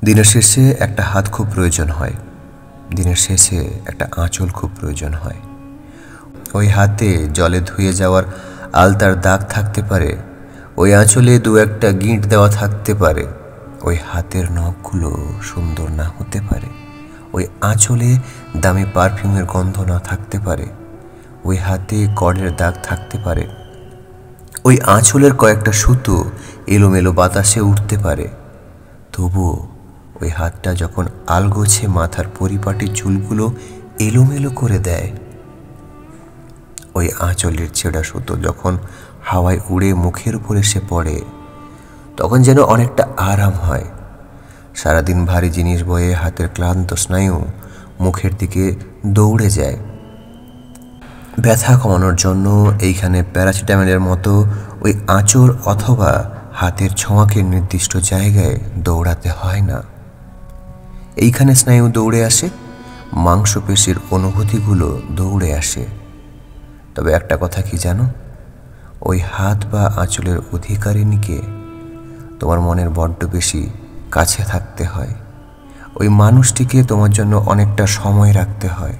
দিনের শেষে একটা হাত খুব প্রয়োজন হয়, দিনের শেষে একটা আঁচল খুব প্রয়োজন হয়। ওই হাতে জলে ধুয়ে যাওয়ার আলতার দাগ থাকতে পারে, ওই আঁচলে দু একটা গিঁট দেওয়া থাকতে পারে, ওই হাতের নখগুলো সুন্দর না হতে পারে, ওই আঁচলে দামি পারফিউমের গন্ধ না থাকতে পারে, ওই হাতে কর্ডের দাগ থাকতে পারে, ওই আঁচলের কয়েকটা সুতো এলোমেলো বাতাসে উঠতে পারে। তবুও ওই হাতটা যখন আলগোছে মাথার পরিপাটি চুলগুলো এলোমেলো করে দেয়, ওই আঁচলের ছেঁড়া সুতো যখন হাওয়ায় উড়ে মুখের উপর এসে পড়ে, তখন যেন অনেকটা আরাম হয়। সারাদিন ভারী জিনিস বয়ে হাতের ক্লান্ত স্নায়ু মুখের দিকে দৌড়ে যায়। ব্যথা কমানোর জন্য এইখানে প্যারাসিটামলের মতো ওই আঁচড় অথবা হাতের ছোঁয়াকে নির্দিষ্ট জায়গায় দৌড়াতে হয় না। এইখানে স্নায়ু দৌড়ে আসে, মাংসপেশির অনুভূতিগুলো দৌড়ে আসে। তবে একটা কথা কি জানো, ওই হাত বা আঁচলের অধিকারিণীকে তোমার মনের বড্ড বেশি কাছে থাকতে হয়। ওই মানুষটিকে তোমার জন্য অনেকটা সময় রাখতে হয়।